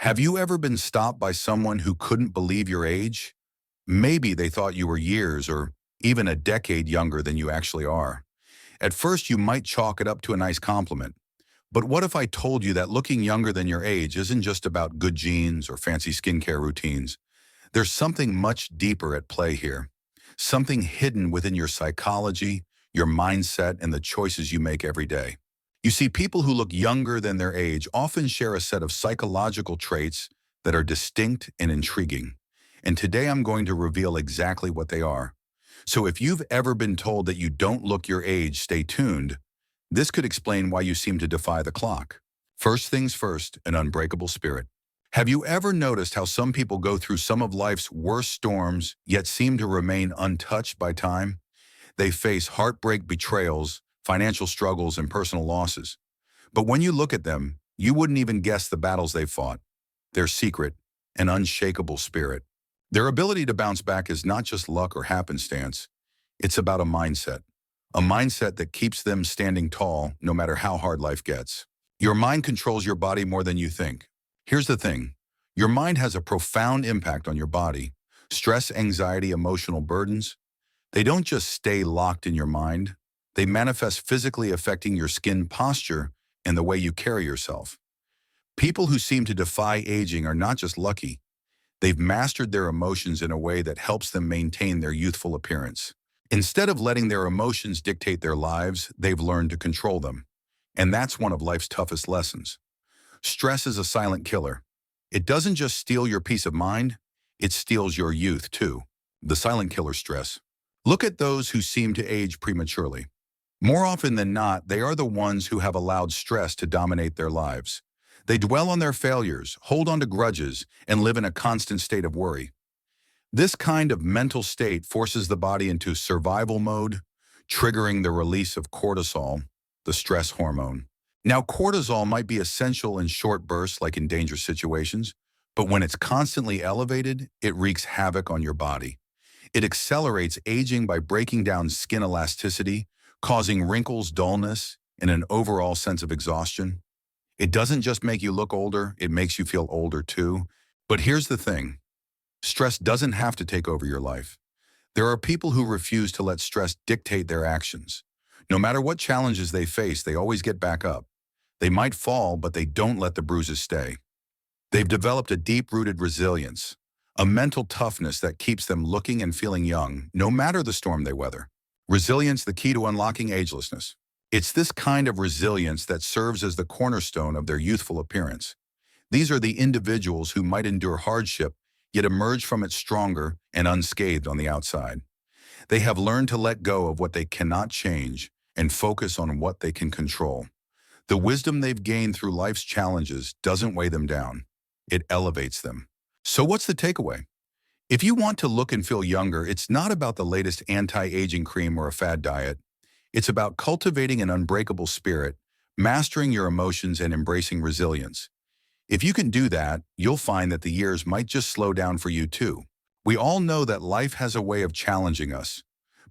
Have you ever been stopped by someone who couldn't believe your age? Maybe they thought you were years or even a decade younger than you actually are. At first, you might chalk it up to a nice compliment. But what if I told you that looking younger than your age isn't just about good genes or fancy skincare routines? There's something much deeper at play here. Something hidden within your psychology, your mindset, and the choices you make every day. You see, people who look younger than their age often share a set of psychological traits that are distinct and intriguing. And today I'm going to reveal exactly what they are. So if you've ever been told that you don't look your age, stay tuned. This could explain why you seem to defy the clock. First things first, an unbreakable spirit. Have you ever noticed how some people go through some of life's worst storms, yet seem to remain untouched by time? They face heartbreak, betrayals, financial struggles, and personal losses. But when you look at them, you wouldn't even guess the battles they fought. Their secret, an unshakable spirit. Their ability to bounce back is not just luck or happenstance. It's about a mindset. A mindset that keeps them standing tall no matter how hard life gets. Your mind controls your body more than you think. Here's the thing. Your mind has a profound impact on your body. Stress, anxiety, emotional burdens, they don't just stay locked in your mind. They manifest physically, affecting your skin posture and the way you carry yourself. People who seem to defy aging are not just lucky. They've mastered their emotions in a way that helps them maintain their youthful appearance. Instead of letting their emotions dictate their lives, they've learned to control them. And that's one of life's toughest lessons. Stress is a silent killer. It doesn't just steal your peace of mind, it steals your youth too. The silent killer, stress. Look at those who seem to age prematurely. More often than not, they are the ones who have allowed stress to dominate their lives. They dwell on their failures, hold on to grudges, and live in a constant state of worry. This kind of mental state forces the body into survival mode, triggering the release of cortisol, the stress hormone. Now, cortisol might be essential in short bursts like in dangerous situations, but when it's constantly elevated, it wreaks havoc on your body. It accelerates aging by breaking down skin elasticity, causing wrinkles, dullness, and an overall sense of exhaustion. It doesn't just make you look older, it makes you feel older too. But here's the thing. Stress doesn't have to take over your life. There are people who refuse to let stress dictate their actions. No matter what challenges they face, they always get back up. They might fall, but they don't let the bruises stay. They've developed a deep-rooted resilience, a mental toughness that keeps them looking and feeling young, no matter the storm they weather. Resilience, the key to unlocking agelessness. It's this kind of resilience that serves as the cornerstone of their youthful appearance. These are the individuals who might endure hardship, yet emerge from it stronger and unscathed on the outside. They have learned to let go of what they cannot change and focus on what they can control. The wisdom they've gained through life's challenges doesn't weigh them down. It elevates them. So what's the takeaway? If you want to look and feel younger, it's not about the latest anti-aging cream or a fad diet. It's about cultivating an unbreakable spirit, mastering your emotions, and embracing resilience. If you can do that, you'll find that the years might just slow down for you too. We all know that life has a way of challenging us.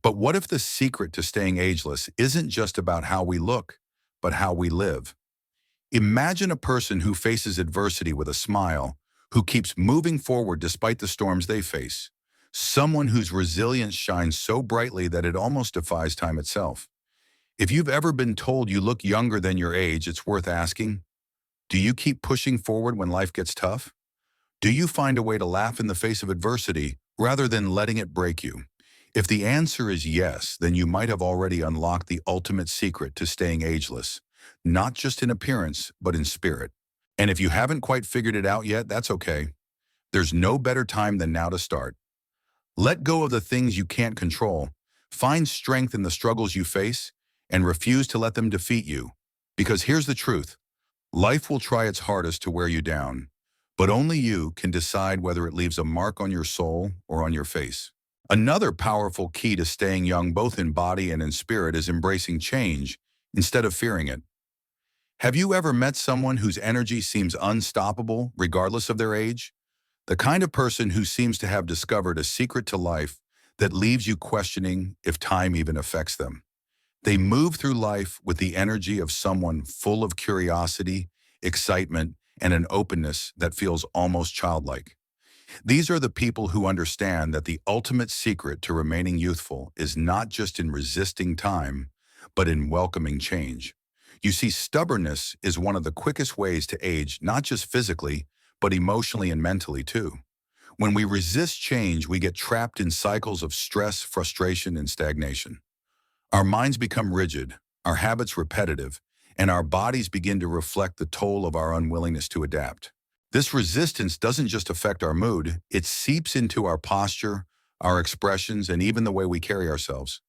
But what if the secret to staying ageless isn't just about how we look, but how we live? Imagine a person who faces adversity with a smile, who keeps moving forward despite the storms they face. Someone whose resilience shines so brightly that it almost defies time itself. If you've ever been told you look younger than your age, it's worth asking, do you keep pushing forward when life gets tough? Do you find a way to laugh in the face of adversity rather than letting it break you? If the answer is yes, then you might have already unlocked the ultimate secret to staying ageless, not just in appearance, but in spirit. And if you haven't quite figured it out yet, that's okay. There's no better time than now to start. Let go of the things you can't control, find strength in the struggles you face, and refuse to let them defeat you. Because here's the truth. Life will try its hardest to wear you down, but only you can decide whether it leaves a mark on your soul or on your face. Another powerful key to staying young both in body and in spirit is embracing change instead of fearing it. Have you ever met someone whose energy seems unstoppable regardless of their age? The kind of person who seems to have discovered a secret to life that leaves you questioning if time even affects them. They move through life with the energy of someone full of curiosity, excitement, and an openness that feels almost childlike. These are the people who understand that the ultimate secret to remaining youthful is not just in resisting time, but in welcoming change. You see, stubbornness is one of the quickest ways to age, not just physically, but emotionally and mentally too. When we resist change, we get trapped in cycles of stress, frustration, and stagnation. Our minds become rigid, our habits repetitive, and our bodies begin to reflect the toll of our unwillingness to adapt. This resistance doesn't just affect our mood, it seeps into our posture, our expressions, and even the way we carry ourselves.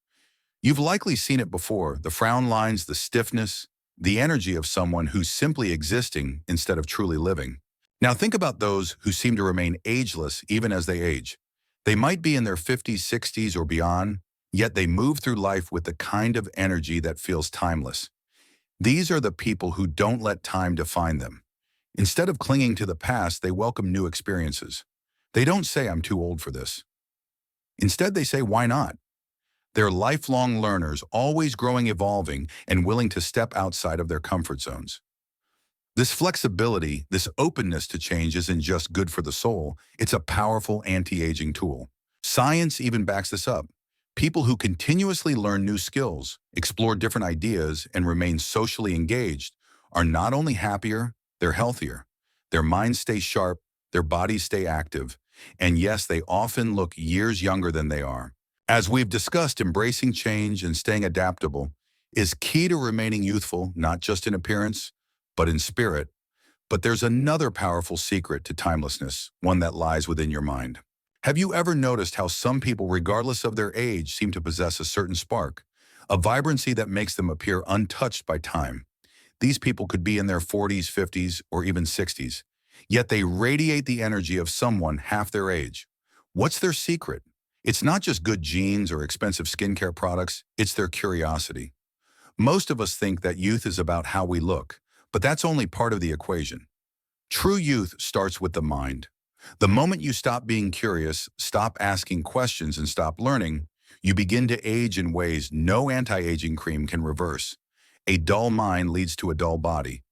You've likely seen it before, the frown lines, the stiffness, the energy of someone who's simply existing instead of truly living. Now think about those who seem to remain ageless even as they age. They might be in their 50s, 60s, or beyond, yet they move through life with the kind of energy that feels timeless. These are the people who don't let time define them. Instead of clinging to the past, they welcome new experiences. They don't say, "I'm too old for this." Instead, they say, "Why not?" They're lifelong learners, always growing, evolving, and willing to step outside of their comfort zones. This flexibility, this openness to change isn't just good for the soul, it's a powerful anti-aging tool. Science even backs this up. People who continuously learn new skills, explore different ideas, and remain socially engaged are not only happier, they're healthier. Their minds stay sharp, their bodies stay active, and yes, they often look years younger than they are. As we've discussed, embracing change and staying adaptable is key to remaining youthful, not just in appearance, but in spirit. But there's another powerful secret to timelessness, one that lies within your mind. Have you ever noticed how some people, regardless of their age, seem to possess a certain spark, a vibrancy that makes them appear untouched by time? These people could be in their 40s, 50s, or even 60s, yet they radiate the energy of someone half their age. What's their secret? It's not just good genes or expensive skincare products, it's their curiosity. Most of us think that youth is about how we look, but that's only part of the equation. True youth starts with the mind. The moment you stop being curious, stop asking questions, and stop learning, you begin to age in ways no anti-aging cream can reverse. A dull mind leads to a dull body.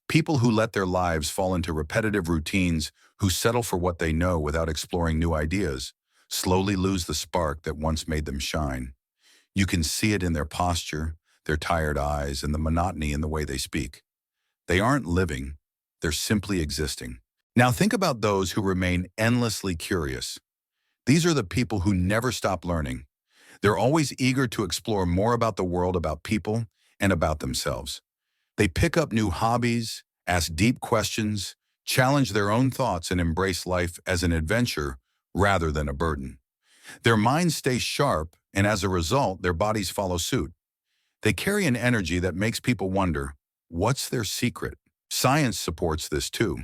People who let their lives fall into repetitive routines, who settle for what they know without exploring new ideas, slowly lose the spark that once made them shine. You can see it in their posture, their tired eyes, and the monotony in the way they speak. They aren't living, they're simply existing. Now think about those who remain endlessly curious. These are the people who never stop learning. They're always eager to explore more about the world, about people, and about themselves. They pick up new hobbies, ask deep questions, challenge their own thoughts, and embrace life as an adventure rather than a burden. Their minds stay sharp, and as a result, their bodies follow suit. They carry an energy that makes people wonder, what's their secret? Science supports this too.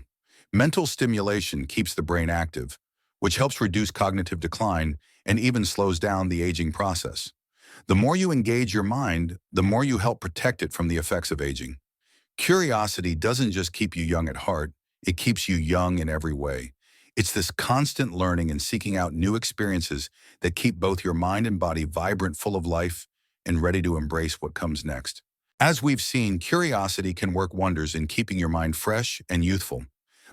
Mental stimulation keeps the brain active, which helps reduce cognitive decline and even slows down the aging process. The more you engage your mind, the more you help protect it from the effects of aging. Curiosity doesn't just keep you young at heart, it keeps you young in every way. It's this constant learning and seeking out new experiences that keep both your mind and body vibrant, full of life, and ready to embrace what comes next. As we've seen, curiosity can work wonders in keeping your mind fresh and youthful.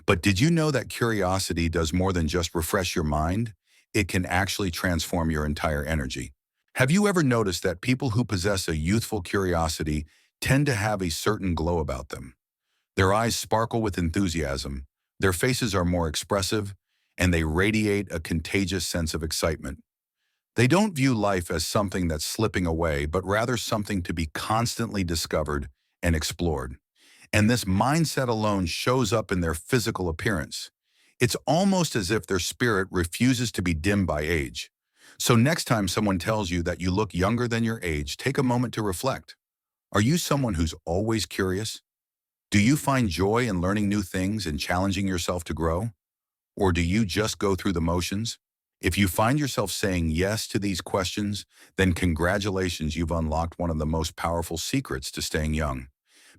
But did you know that curiosity does more than just refresh your mind? It can actually transform your entire energy. Have you ever noticed that people who possess a youthful curiosity tend to have a certain glow about them? Their eyes sparkle with enthusiasm, their faces are more expressive, and they radiate a contagious sense of excitement. They don't view life as something that's slipping away, but rather something to be constantly discovered and explored. And this mindset alone shows up in their physical appearance. It's almost as if their spirit refuses to be dimmed by age. So next time someone tells you that you look younger than your age, take a moment to reflect. Are you someone who's always curious? Do you find joy in learning new things and challenging yourself to grow? Or do you just go through the motions? If you find yourself saying yes to these questions, then congratulations, you've unlocked one of the most powerful secrets to staying young.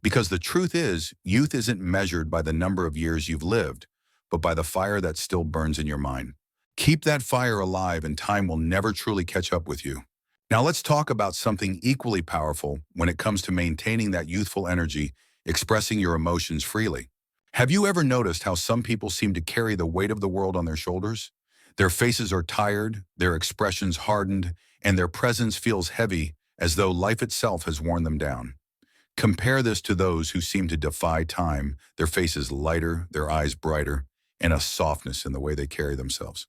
Because the truth is, youth isn't measured by the number of years you've lived, but by the fire that still burns in your mind. Keep that fire alive and time will never truly catch up with you. Now let's talk about something equally powerful when it comes to maintaining that youthful energy, expressing your emotions freely. Have you ever noticed how some people seem to carry the weight of the world on their shoulders? Their faces are tired, their expressions hardened, and their presence feels heavy as though life itself has worn them down. Compare this to those who seem to defy time, their faces lighter, their eyes brighter, and a softness in the way they carry themselves.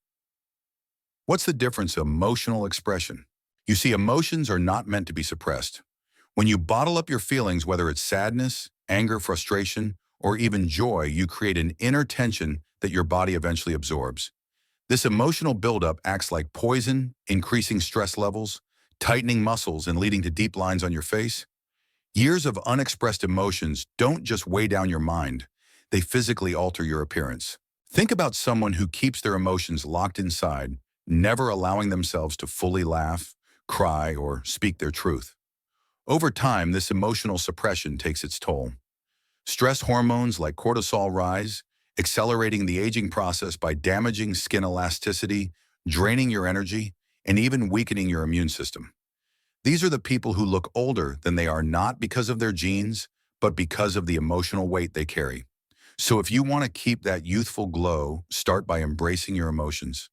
What's the difference? Emotional expression. You see, emotions are not meant to be suppressed. When you bottle up your feelings, whether it's sadness, anger, frustration, or even joy, you create an inner tension that your body eventually absorbs. This emotional buildup acts like poison, increasing stress levels, tightening muscles, and leading to deep lines on your face. Years of unexpressed emotions don't just weigh down your mind, they physically alter your appearance. Think about someone who keeps their emotions locked inside, never allowing themselves to fully laugh, cry, or speak their truth. Over time, this emotional suppression takes its toll. Stress hormones like cortisol rise, accelerating the aging process by damaging skin elasticity, draining your energy, and even weakening your immune system. These are the people who look older than they are, not because of their genes, but because of the emotional weight they carry. So if you want to keep that youthful glow, start by embracing your emotions.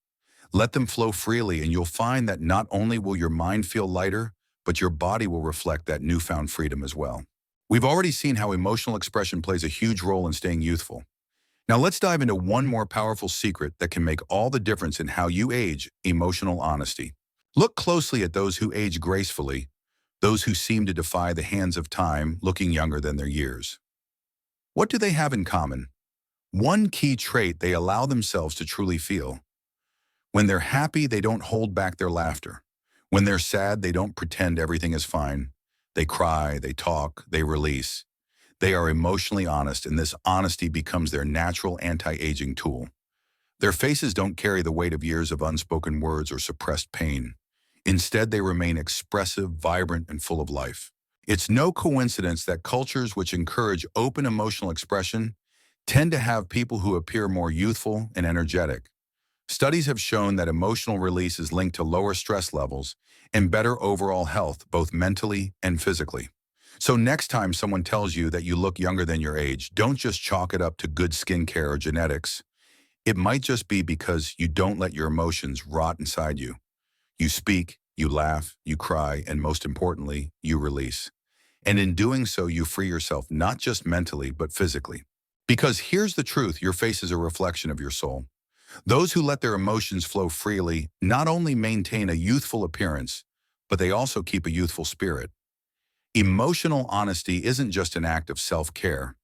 Let them flow freely, and you'll find that not only will your mind feel lighter, but your body will reflect that newfound freedom as well. We've already seen how emotional expression plays a huge role in staying youthful. Now let's dive into one more powerful secret that can make all the difference in how you age: emotional honesty. Look closely at those who age gracefully, those who seem to defy the hands of time, looking younger than their years. What do they have in common? One key trait: they allow themselves to truly feel. When they're happy, they don't hold back their laughter. When they're sad, they don't pretend everything is fine. They cry, they talk, they release. They are emotionally honest, and this honesty becomes their natural anti-aging tool. Their faces don't carry the weight of years of unspoken words or suppressed pain. Instead, they remain expressive, vibrant, and full of life. It's no coincidence that cultures which encourage open emotional expression tend to have people who appear more youthful and energetic. Studies have shown that emotional release is linked to lower stress levels and better overall health, both mentally and physically. So next time someone tells you that you look younger than your age, don't just chalk it up to good skincare or genetics. It might just be because you don't let your emotions rot inside you. You speak, you laugh, you cry, and most importantly, you release. And in doing so, you free yourself not just mentally, but physically. Because here's the truth: your face is a reflection of your soul. Those who let their emotions flow freely not only maintain a youthful appearance, but they also keep a youthful spirit. Emotional honesty isn't just an act of self-care.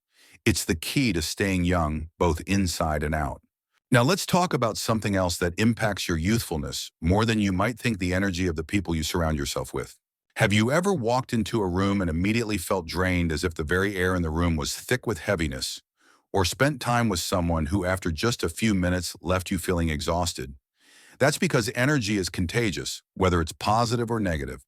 It's the key to staying young, both inside and out. Now let's talk about something else that impacts your youthfulness more than you might think: the energy of the people you surround yourself with. Have you ever walked into a room and immediately felt drained, as if the very air in the room was thick with heaviness? Or spent time with someone who, after just a few minutes, left you feeling exhausted? That's because energy is contagious, whether it's positive or negative.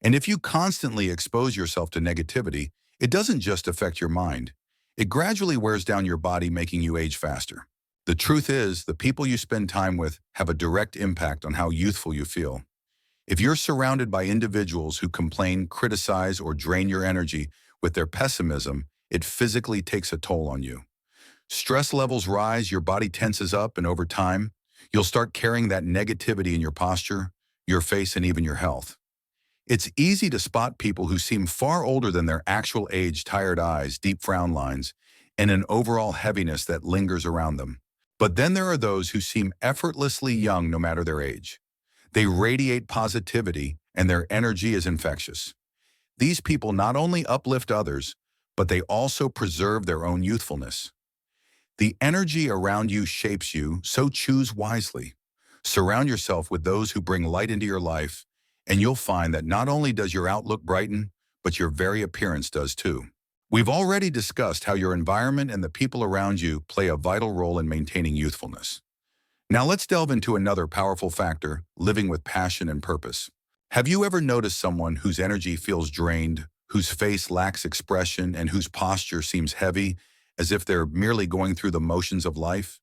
And if you constantly expose yourself to negativity, it doesn't just affect your mind. It gradually wears down your body, making you age faster. The truth is, the people you spend time with have a direct impact on how youthful you feel. If you're surrounded by individuals who complain, criticize, or drain your energy with their pessimism, it physically takes a toll on you. Stress levels rise, your body tenses up, and over time, you'll start carrying that negativity in your posture, your face, and even your health. It's easy to spot people who seem far older than their actual age: tired eyes, deep frown lines, and an overall heaviness that lingers around them. But then there are those who seem effortlessly young no matter their age. They radiate positivity, and their energy is infectious. These people not only uplift others, but they also preserve their own youthfulness. The energy around you shapes you, so choose wisely. Surround yourself with those who bring light into your life, and you'll find that not only does your outlook brighten, but your very appearance does too. We've already discussed how your environment and the people around you play a vital role in maintaining youthfulness. Now let's delve into another powerful factor: living with passion and purpose. Have you ever noticed someone whose energy feels drained, whose face lacks expression, and whose posture seems heavy, as if they're merely going through the motions of life?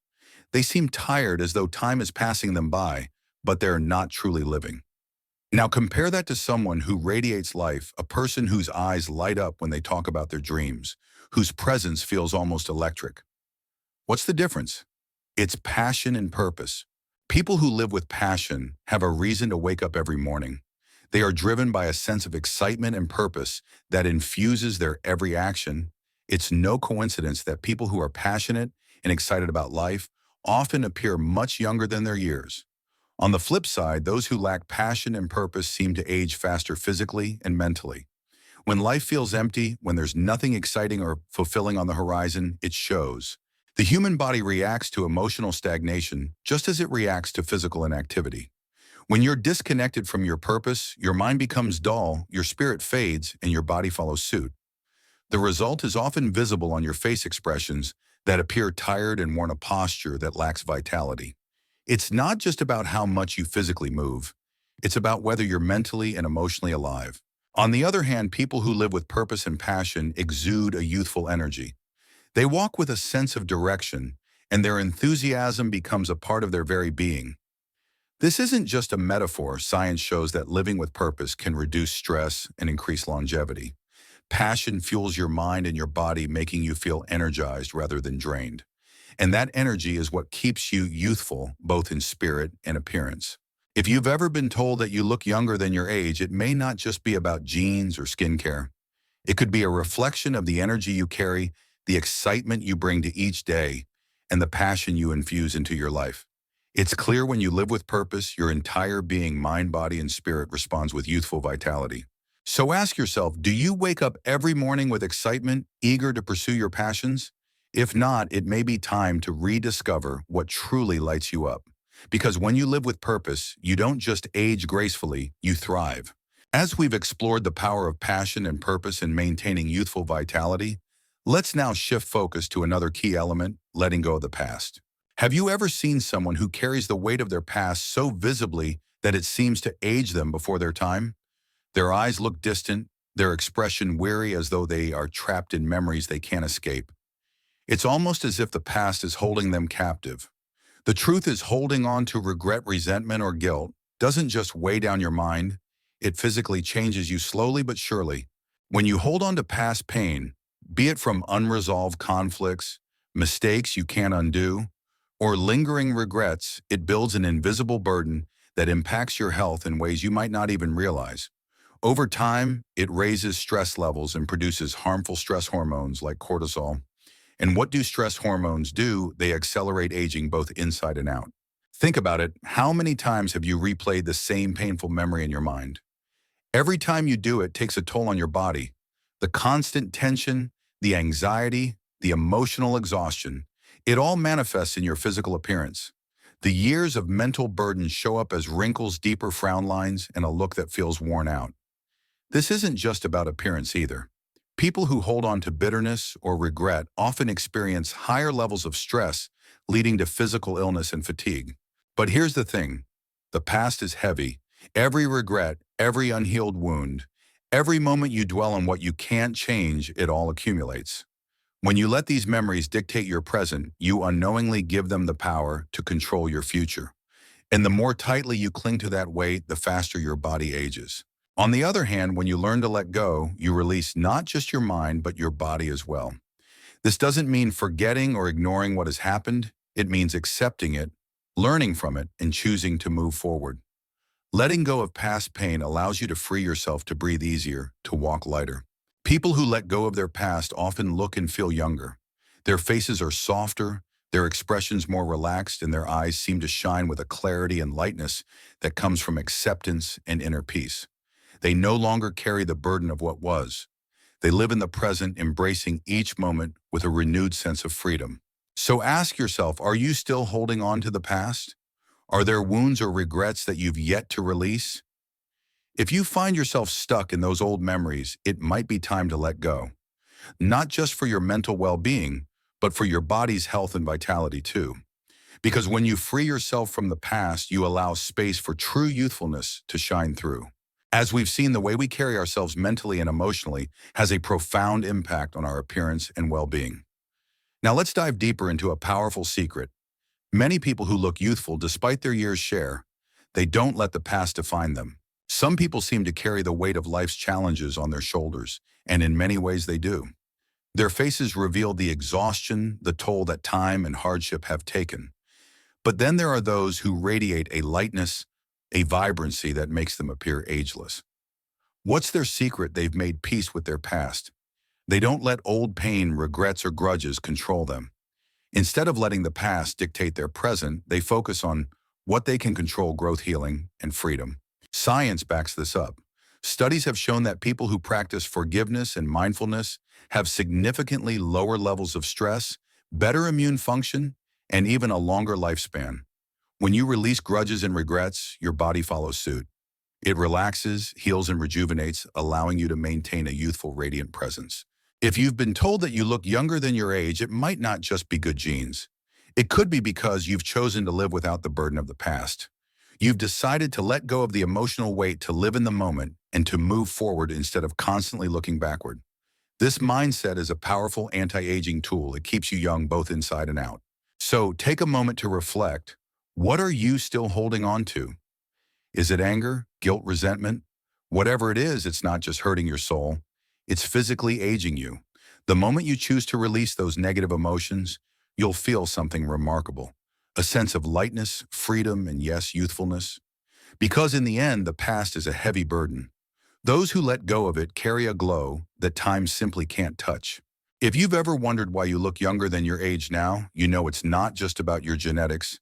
They seem tired, as though time is passing them by, but they're not truly living. Now compare that to someone who radiates life, a person whose eyes light up when they talk about their dreams, whose presence feels almost electric. What's the difference? It's passion and purpose. People who live with passion have a reason to wake up every morning. They are driven by a sense of excitement and purpose that infuses their every action. It's no coincidence that people who are passionate and excited about life often appear much younger than their years. On the flip side, those who lack passion and purpose seem to age faster physically and mentally. When life feels empty, when there's nothing exciting or fulfilling on the horizon, it shows. The human body reacts to emotional stagnation just as it reacts to physical inactivity. When you're disconnected from your purpose, your mind becomes dull, your spirit fades, and your body follows suit. The result is often visible on your face expressions that appear tired and worn, a posture that lacks vitality. It's not just about how much you physically move. It's about whether you're mentally and emotionally alive. On the other hand, people who live with purpose and passion exude a youthful energy. They walk with a sense of direction, and their enthusiasm becomes a part of their very being. This isn't just a metaphor. Science shows that living with purpose can reduce stress and increase longevity. Passion fuels your mind and your body, making you feel energized rather than drained. And that energy is what keeps you youthful, both in spirit and appearance. If you've ever been told that you look younger than your age, it may not just be about genes or skincare. It could be a reflection of the energy you carry, the excitement you bring to each day, and the passion you infuse into your life. It's clear when you live with purpose, your entire being, mind, body, and spirit responds with youthful vitality. So ask yourself, do you wake up every morning with excitement, eager to pursue your passions? If not, it may be time to rediscover what truly lights you up. Because when you live with purpose, you don't just age gracefully, you thrive. As we've explored the power of passion and purpose in maintaining youthful vitality, let's now shift focus to another key element: letting go of the past. Have you ever seen someone who carries the weight of their past so visibly that it seems to age them before their time? Their eyes look distant, their expression weary, as though they are trapped in memories they can't escape. It's almost as if the past is holding them captive. The truth is, holding on to regret, resentment, or guilt doesn't just weigh down your mind, it physically changes you slowly but surely. When you hold on to past pain, be it from unresolved conflicts, mistakes you can't undo, or lingering regrets, it builds an invisible burden that impacts your health in ways you might not even realize. Over time, it raises stress levels and produces harmful stress hormones like cortisol. And what do stress hormones do? They accelerate aging both inside and out. Think about it. How many times have you replayed the same painful memory in your mind? Every time you do, it takes a toll on your body. The constant tension, the anxiety, the emotional exhaustion, it all manifests in your physical appearance. The years of mental burden show up as wrinkles, deeper frown lines, and a look that feels worn out. This isn't just about appearance either. People who hold on to bitterness or regret often experience higher levels of stress, leading to physical illness and fatigue. But here's the thing: the past is heavy. Every regret, every unhealed wound, every moment you dwell on what you can't change, it all accumulates. When you let these memories dictate your present, you unknowingly give them the power to control your future. And the more tightly you cling to that weight, the faster your body ages. On the other hand, when you learn to let go, you release not just your mind, but your body as well. This doesn't mean forgetting or ignoring what has happened. It means accepting it, learning from it, and choosing to move forward. Letting go of past pain allows you to free yourself, to breathe easier, to walk lighter. People who let go of their past often look and feel younger. Their faces are softer, their expressions more relaxed, and their eyes seem to shine with a clarity and lightness that comes from acceptance and inner peace. They no longer carry the burden of what was. They live in the present, embracing each moment with a renewed sense of freedom. So ask yourself, are you still holding on to the past? Are there wounds or regrets that you've yet to release? If you find yourself stuck in those old memories, it might be time to let go. Not just for your mental well-being, but for your body's health and vitality too. Because when you free yourself from the past, you allow space for true youthfulness to shine through. As we've seen, the way we carry ourselves mentally and emotionally has a profound impact on our appearance and well-being. Now let's dive deeper into a powerful secret. Many people who look youthful despite their years share, they don't let the past define them. Some people seem to carry the weight of life's challenges on their shoulders, and in many ways they do. Their faces reveal the exhaustion, the toll that time and hardship have taken. But then there are those who radiate a lightness, a vibrancy that makes them appear ageless. What's their secret? They've made peace with their past. They don't let old pain, regrets, or grudges control them. Instead of letting the past dictate their present, they focus on what they can control: growth, healing, and freedom. Science backs this up. Studies have shown that people who practice forgiveness and mindfulness have significantly lower levels of stress, better immune function, and even a longer lifespan. When you release grudges and regrets, your body follows suit. It relaxes, heals, and rejuvenates, allowing you to maintain a youthful, radiant presence. If you've been told that you look younger than your age, it might not just be good genes. It could be because you've chosen to live without the burden of the past. You've decided to let go of the emotional weight, to live in the moment, and to move forward instead of constantly looking backward. This mindset is a powerful anti-aging tool. It keeps you young both inside and out. So take a moment to reflect. What are you still holding on to? Is it anger, guilt, resentment? Whatever it is, it's not just hurting your soul. It's physically aging you. The moment you choose to release those negative emotions, you'll feel something remarkable. A sense of lightness, freedom, and yes, youthfulness. Because in the end, the past is a heavy burden. Those who let go of it carry a glow that time simply can't touch. If you've ever wondered why you look younger than your age now, you know it's not just about your genetics.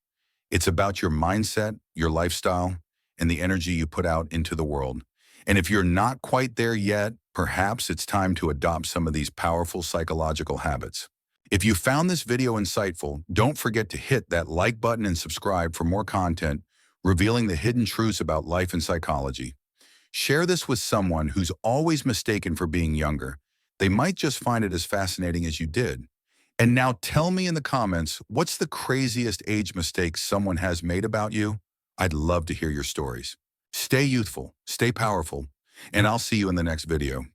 It's about your mindset, your lifestyle, and the energy you put out into the world. And if you're not quite there yet, perhaps it's time to adopt some of these powerful psychological habits. If you found this video insightful, don't forget to hit that like button and subscribe for more content revealing the hidden truths about life and psychology. Share this with someone who's always mistaken for being younger. They might just find it as fascinating as you did. And now tell me in the comments, what's the craziest age mistake someone has made about you? I'd love to hear your stories. Stay youthful, stay powerful, and I'll see you in the next video.